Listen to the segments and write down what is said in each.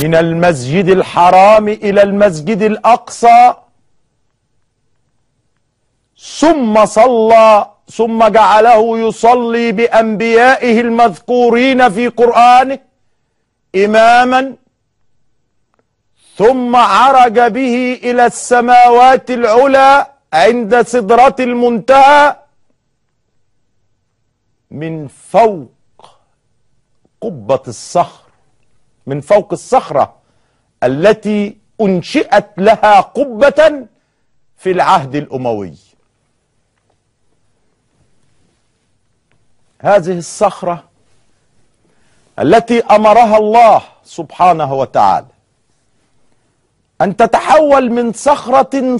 من المسجد الحرام إلى المسجد الأقصى، ثم جعله يصلي بأنبيائه المذكورين في قرآنه إماما، ثم عرج به إلى السماوات العلى عند سدرة المنتهى من فوق قبة الصخر، من فوق الصخرة التي أنشئت لها قبة في العهد الأموي. هذه الصخرة التي أمرها الله سبحانه وتعالى أن تتحول من صخرة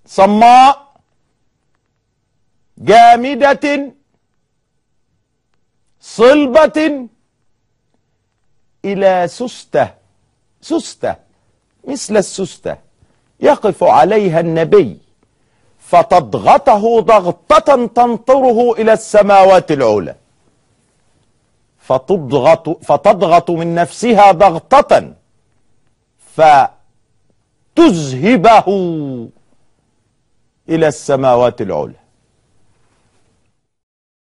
صماء، جامدة صلبة، إلى سستة مثل السستة يقف عليها النبي فتضغطه ضغطة تنطره إلى السماوات العلى، فتضغط من نفسها ضغطة فتذهبه إلى السماوات العلى.